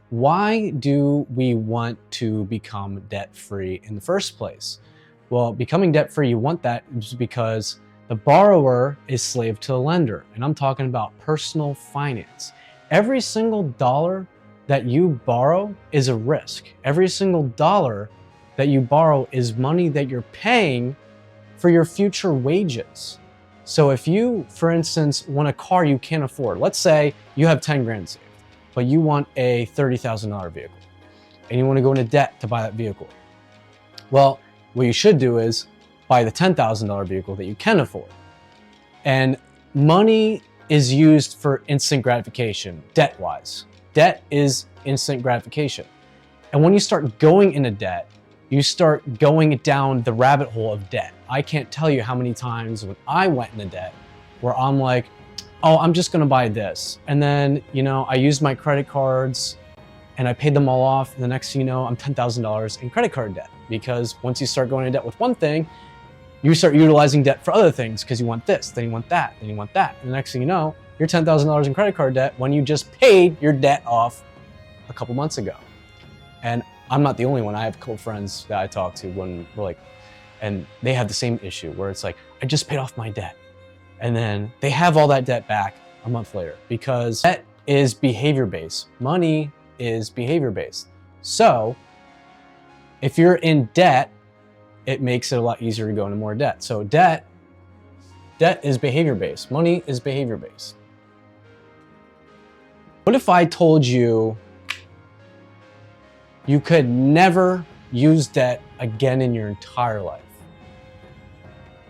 Why do we want to become debt-free in the first place? Well, becoming debt-free, you want that just because the borrower is slave to the lender. And I'm talking about personal finance. Every single dollar that you borrow is a risk. Every single dollar that you borrow is money that you're paying for your future wages. So if you, for instance, want a car you can't afford, let's say you have 10 grand saved, but you want a $30,000 vehicle and you want to go into debt to buy that vehicle. Well, what you should do is buy the $10,000 vehicle that you can afford. And money is used for instant gratification, debt-wise. Debt is instant gratification. And when you start going into debt, you start going down the rabbit hole of debt. I can't tell you how many times when I went into debt where I'm like, oh, I'm just gonna buy this. And then, I used my credit cards and I paid them all off. And the next thing you know, I'm $10,000 in credit card debt, because once you start going into debt with one thing, you start utilizing debt for other things because you want this, then you want that, then you want that. And the next thing you know, you're $10,000 in credit card debt when you just paid your debt off a couple months ago. And I'm not the only one. I have a couple friends that I talk to when we're like, and they have the same issue where it's like, I just paid off my debt. And then they have all that debt back a month later, because debt is behavior-based. Money is behavior-based. So if you're in debt, it makes it a lot easier to go into more debt. So debt is behavior-based. Money is behavior-based. What if I told you you could never use debt again in your entire life?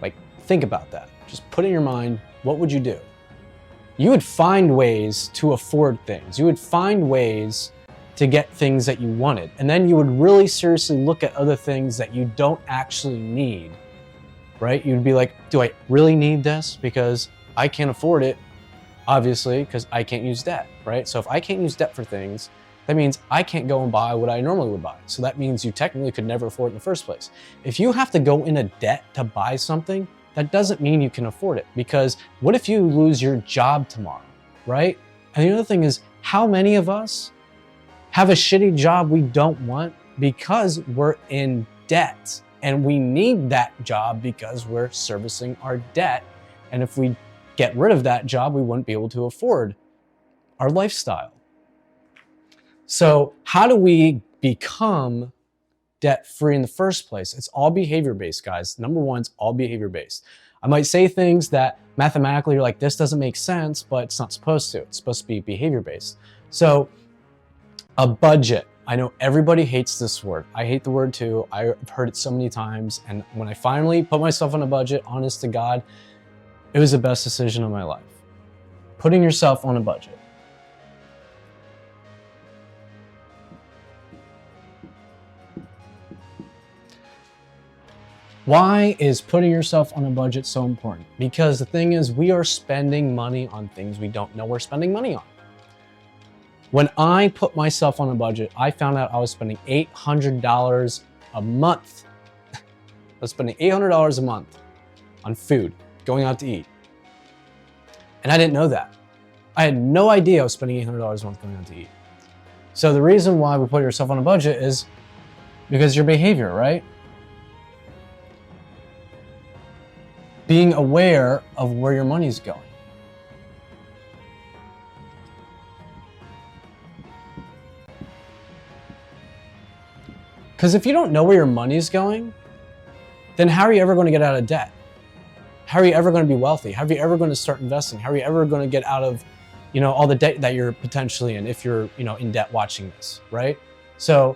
Like, think about that. Just put it in your mind, what would you do? You would find ways to afford things. You would find ways to get things that you wanted. And then you would really seriously look at other things that you don't actually need, right? You'd be like, do I really need this? Because I can't afford it, obviously, because I can't use debt, right? So if I can't use debt for things, that means I can't go and buy what I normally would buy. So that means you technically could never afford it in the first place. If you have to go into debt to buy something, that doesn't mean you can afford it, because what if you lose your job tomorrow, right? And the other thing is, how many of us have a shitty job we don't want because we're in debt, and we need that job because we're servicing our debt. And if we get rid of that job, we wouldn't be able to afford our lifestyle. So how do we become debt-free in the first place? It's all behavior-based, guys. Number one, it's all behavior-based. I might say things that mathematically you're like, this doesn't make sense, but it's not supposed to. It's supposed to be behavior-based. So a budget. I know everybody hates this word. I hate the word too. I've heard it so many times. And when I finally put myself on a budget, honest to God, it was the best decision of my life. Putting yourself on a budget. Why is putting yourself on a budget so important? Because the thing is, we are spending money on things we don't know we're spending money on. When I put myself on a budget, I found out I was spending $800 a month. I was spending $800 a month on food, going out to eat. And I didn't know that. I had no idea I was spending $800 a month going out to eat. So the reason why we put yourself on a budget is because your behavior, right? Being aware of where your money's going. Because if you don't know where your money's going, then how are you ever going to get out of debt? How are you ever going to be wealthy? How are you ever going to start investing? How are you ever going to get out of, all the debt that you're potentially in if you're, in debt watching this, right? So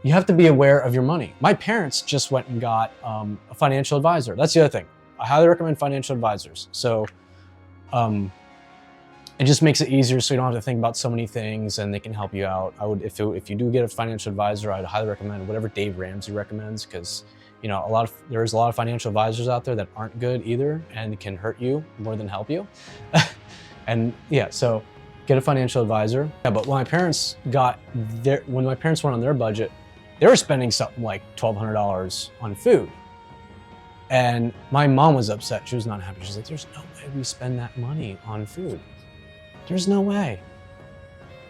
you have to be aware of your money. My parents just went and got a financial advisor. That's the other thing. I highly recommend financial advisors. So it just makes it easier, so you don't have to think about so many things, and they can help you out. I would, if you do get a financial advisor, I'd highly recommend whatever Dave Ramsey recommends, because there's a lot of financial advisors out there that aren't good either and can hurt you more than help you. And yeah, so get a financial advisor. Yeah, but when my parents went on their budget, they were spending something like $1,200 on food. And my mom was upset. She was not happy. She's like, there's no way we spend that money on food. There's no way.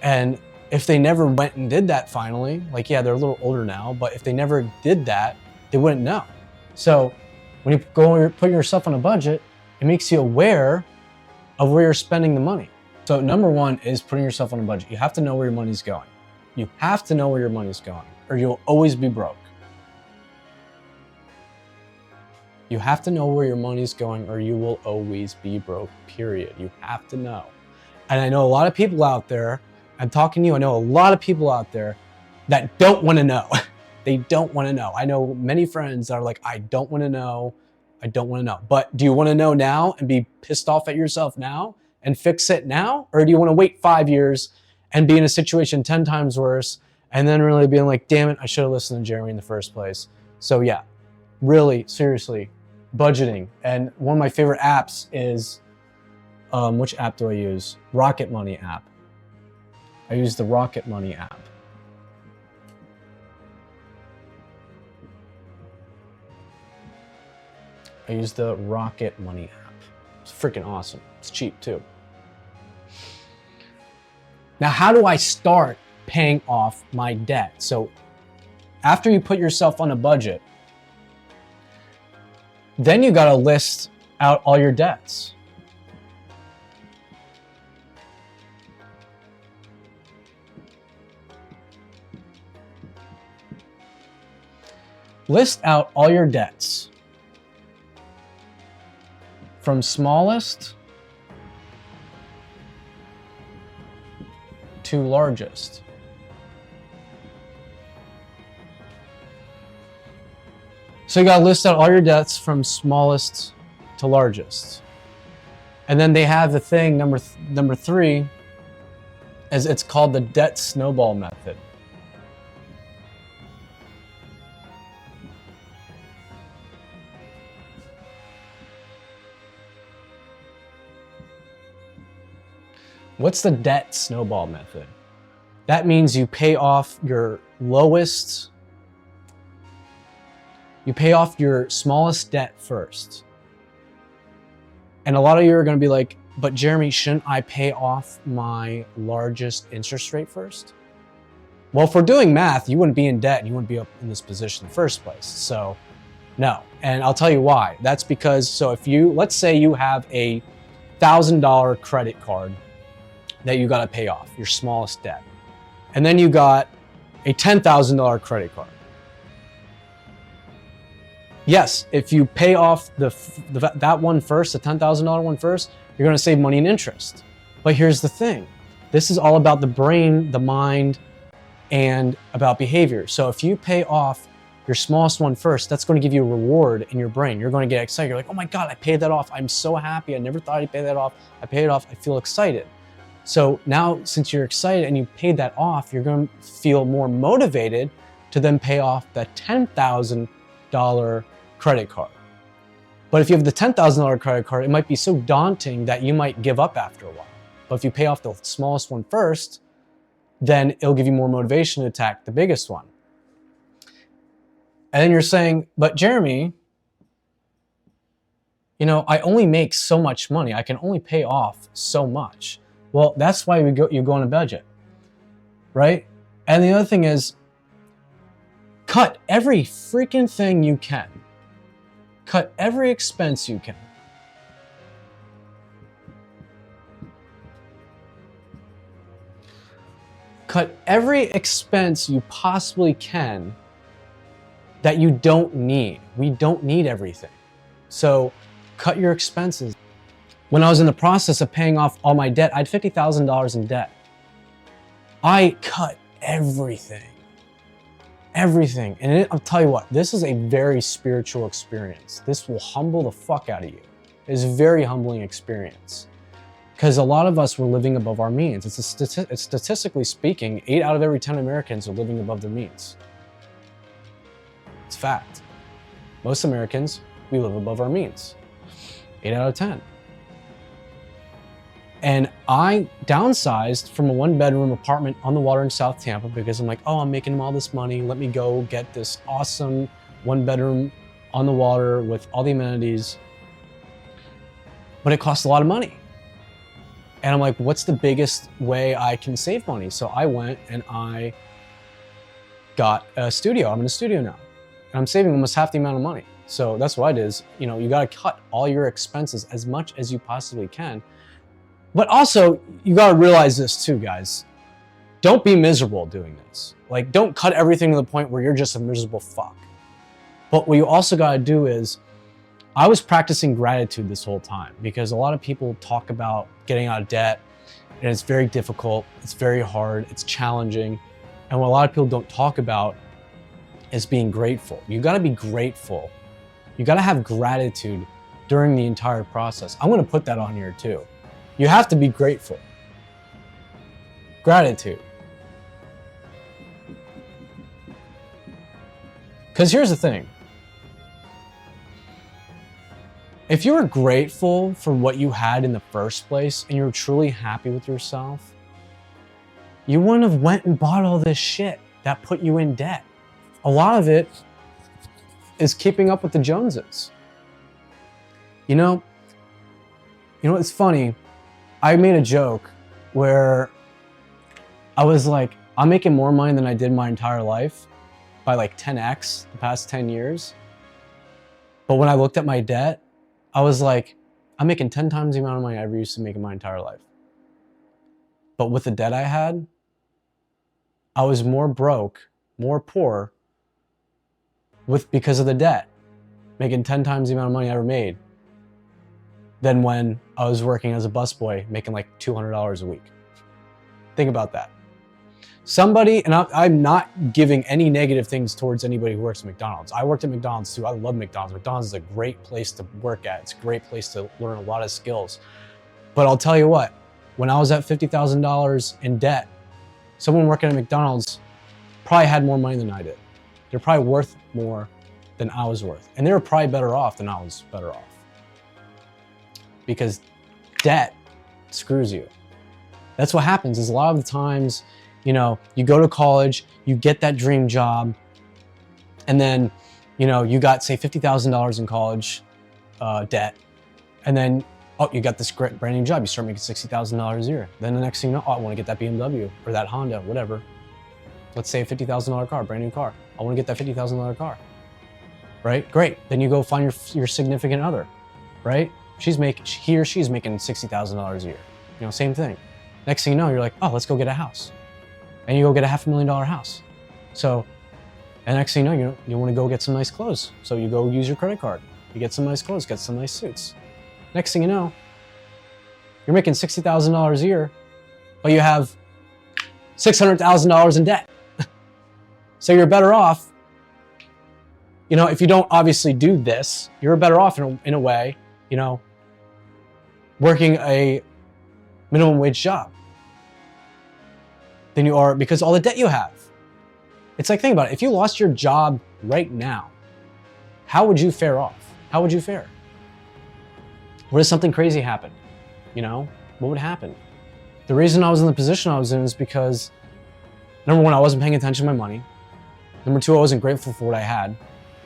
And if they never went and did that finally, like, yeah, they're a little older now, but if they never did that, they wouldn't know. So when you go and put yourself on a budget, it makes you aware of where you're spending the money. So number one is putting yourself on a budget. You have to know where your money's going. You have to know where your money's going, or you'll always be broke. You have to know where your money's going, or you will always be broke, period. You have to know. And I know a lot of people out there, I'm talking to you, I know a lot of people out there that don't want to know. They don't want to know. I know many friends that are like, I don't want to know. I don't want to know. But do you want to know now and be pissed off at yourself now and fix it now? Or do you want to wait 5 years and be in a situation 10 times worse and then really being like, damn it, I should have listened to Jeremy in the first place? So yeah, really, seriously, budgeting. And one of my favorite apps is, which app do I use? Rocket Money app. I use the Rocket Money app. I use the Rocket Money app. It's freaking awesome. It's cheap too. Now, how do I start paying off my debt? So after you put yourself on a budget, then you got to list out all your debts. List out all your debts from smallest to largest. So you got to list out all your debts from smallest to largest. And then they have the thing, number 3, as it's called the debt snowball method. What's the debt snowball method? That means you pay off your lowest, you pay off your smallest debt first. And a lot of you are going to be like, but Jeremy, shouldn't I pay off my largest interest rate first? Well, if we're doing math, you wouldn't be in debt and you wouldn't be up in this position in the first place. So no. And I'll tell you why. That's because, so if you, let's say you have a $1,000 credit card that you got to pay off, your smallest debt. And then you got a $10,000 credit card. Yes, if you pay off that one first, the $10,000 one first, you're going to save money in interest. But here's the thing. This is all about the brain, the mind, and about behavior. So if you pay off your smallest one first, that's going to give you a reward in your brain. You're going to get excited. You're like, oh my God, I paid that off. I'm so happy. I never thought I'd pay that off. I paid it off. I feel excited. So now, since you're excited and you paid that off, you're going to feel more motivated to then pay off that $10,000 credit card. But if you have the $10,000 credit card, it might be so daunting that you might give up after a while. But if you pay off the smallest one first, then it'll give you more motivation to attack the biggest one. And then you're saying, but Jeremy, you know, I only make so much money. I can only pay off so much. Well, that's why you go on a budget, right? And the other thing is, cut every freaking thing you can. Cut every expense you can. Cut every expense you possibly can that you don't need. We don't need everything. So cut your expenses. When I was in the process of paying off all my debt, I had $50,000 in debt. I cut everything. Everything. And I'll tell you what, this is a very spiritual experience. This will humble the fuck out of you. It's a very humbling experience. Because a lot of us were living above our means. It's statistically speaking, 8 out of every 10 Americans are living above their means. It's fact. Most Americans, we live above our means. 8 out of 10. And I downsized from a 1-bedroom apartment on the water in South Tampa because I'm like, oh, I'm making all this money. Let me go get this awesome 1-bedroom on the water with all the amenities. But it costs a lot of money. And I'm like, what's the biggest way I can save money? So I went and I got a studio. I'm in a studio now. And I'm saving almost half the amount of money. So that's what I did is, you got to cut all your expenses as much as you possibly can. But also, you got to realize this too, guys. Don't be miserable doing this. Like, don't cut everything to the point where you're just a miserable fuck. But what you also got to do is, I was practicing gratitude this whole time because a lot of people talk about getting out of debt and it's very difficult, it's very hard, it's challenging. And what a lot of people don't talk about is being grateful. You got to be grateful. You got to have gratitude during the entire process. I'm going to put that on here too. You have to be grateful. Gratitude. Because here's the thing. If you were grateful for what you had in the first place and you're truly happy with yourself, you wouldn't have went and bought all this shit that put you in debt. A lot of it is keeping up with the Joneses. It's funny. I made a joke where I was like, I'm making more money than I did my entire life by like 10x the past 10 years. But when I looked at my debt, I was like, I'm making 10 times the amount of money I ever used to make in my entire life. But with the debt I had, I was more broke, more poor because of the debt, making 10 times the amount of money I ever made than when I was working as a busboy, making like $200 a week. Think about that. Somebody, and I'm not giving any negative things towards anybody who works at McDonald's. I worked at McDonald's too. I love McDonald's. McDonald's is a great place to work at. It's a great place to learn a lot of skills. But I'll tell you what, when I was at $50,000 in debt, someone working at McDonald's probably had more money than I did. They're probably worth more than I was worth. And they were probably better off than I was better off. Because debt screws you. That's what happens is a lot of the times, you go to college, you get that dream job, and then, you got, say, $50,000 in college debt, and then, you got this great brand new job. You start making $60,000 a year. Then the next thing you know, I want to get that BMW or that Honda, whatever. Let's say a $50,000 car, brand new car. I want to get that $50,000 car, right? Great. Then you go find your significant other, right? He or she's making $60,000 a year. Same thing. Next thing you know, you're like, let's go get a house. And you go get a $500,000 house. So, and next thing you know, you want to go get some nice clothes. So you go use your credit card. You get some nice clothes, get some nice suits. Next thing you know, you're making $60,000 a year, but you have $600,000 in debt. So you're better off, if you don't obviously do this, you're better off in a way, working a minimum wage job than you are because all the debt you have. It's like, think about it. If you lost your job right now, how would you fare off? How would you fare? What if something crazy happened? What would happen? The reason I was in the position I was in is because, number one, I wasn't paying attention to my money. Number two, I wasn't grateful for what I had.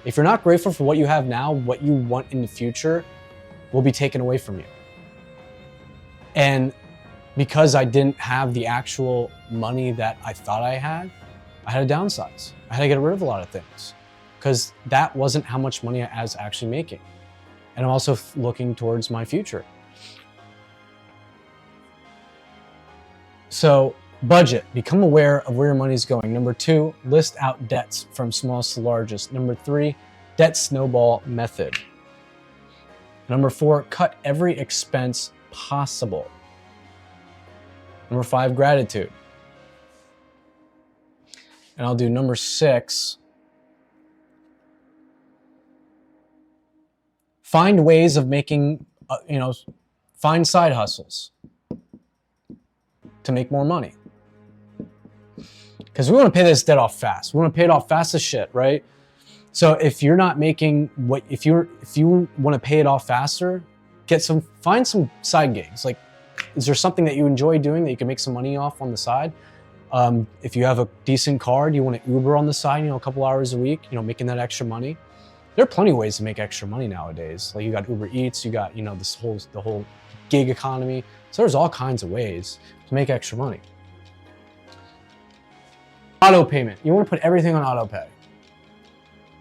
If you're not grateful for what you have now, what you want in the future will be taken away from you. And because I didn't have the actual money that I thought I had to downsize. I had to get rid of a lot of things because that wasn't how much money I was actually making. And I'm also looking towards my future. So budget, become aware of where your money's going. Number two, list out debts from smallest to largest. Number three, debt snowball method. Number four, cut every expense possible. Number five, gratitude. And I'll do number six. Find ways of making, find side hustles to make more money. Because we want to pay this debt off fast. We want to pay it off fast as shit, right? So if you're not making if you want to pay it off faster, find some side gigs. Like, is there something that you enjoy doing that you can make some money off on the side? If you have a decent card, you want to Uber on the side, a couple hours a week, making that extra money. There are plenty of ways to make extra money nowadays. Like you got Uber Eats, you got, the whole gig economy. So there's all kinds of ways to make extra money. Auto payment. You want to put everything on auto pay.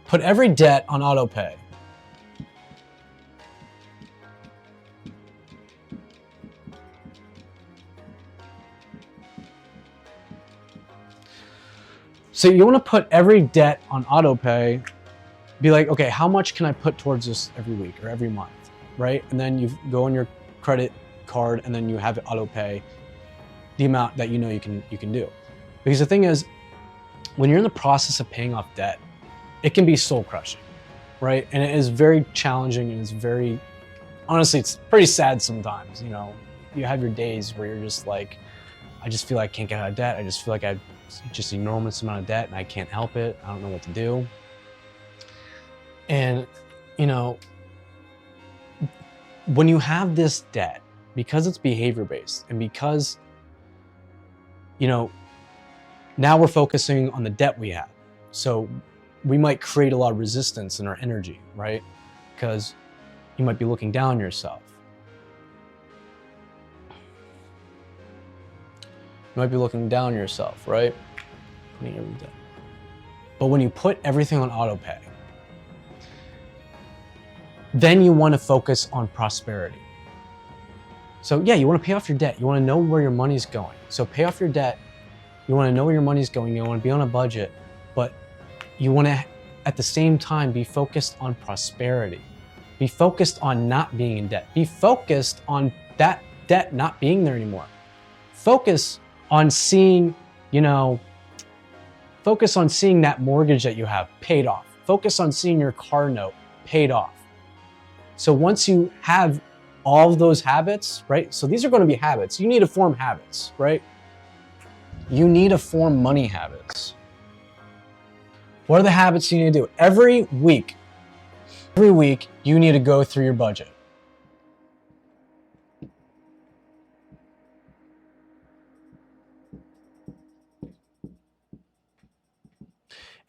Put every debt on auto pay. So you want to put every debt on auto pay. Be like, okay, how much can I put towards this every week or every month, right? And then you go on your credit card and then you have it auto pay the amount that you know you can do. Because the thing is, when you're in the process of paying off debt, it can be soul crushing, right? And it is very challenging, and it's very, honestly, it's pretty sad sometimes. You have your days where you're just like, I just feel like I can't get out of debt. I just feel like I have just an enormous amount of debt and I can't help it. I don't know what to do. And, when you have this debt, because it's behavior-based and because, now we're focusing on the debt we have. So we might create a lot of resistance in our energy, right? Because you might be looking down on yourself. You might be looking down on yourself, right? But when you put everything on auto pay, then you want to focus on prosperity. So yeah, you want to pay off your debt. You want to know where your money's going. So pay off your debt. You want to know where your money's going. You want to be on a budget, but you want to, at the same time, be focused on prosperity. Be focused on not being in debt. Be focused on that debt not being there anymore. Focus on seeing, focus on seeing that mortgage that you have paid off. Focus on seeing your car note paid off. So once you have all of those habits, right? So these are going to be habits. You need to form habits, right? You need to form money habits. What are the habits you need to do? Every week, you need to go through your budget.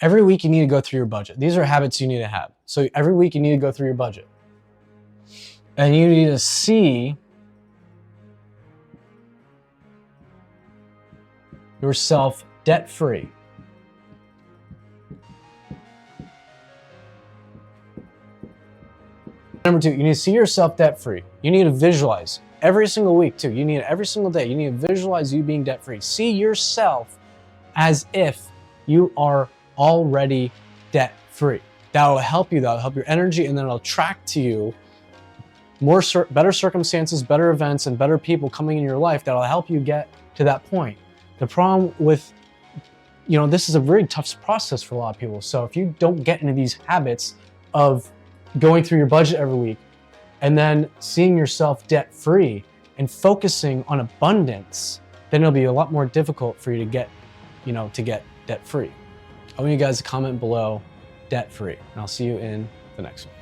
Every week you need to go through your budget. These are habits you need to have. So every week you need to go through your budget. And you need to see yourself debt-free. Number two, you need to see yourself debt-free. You need to visualize every single week too. You need every single day. You need to visualize you being debt-free. See yourself as if you are already debt-free. That will help you. That will help your energy, and then it'll attract to you better circumstances, better events, and better people coming in your life that will help you get to that point. The problem with, this is a very tough process for a lot of people. So if you don't get into these habits of going through your budget every week and then seeing yourself debt-free and focusing on abundance, then it'll be a lot more difficult for you to get debt-free. I want you guys to comment below debt-free, and I'll see you in the next one.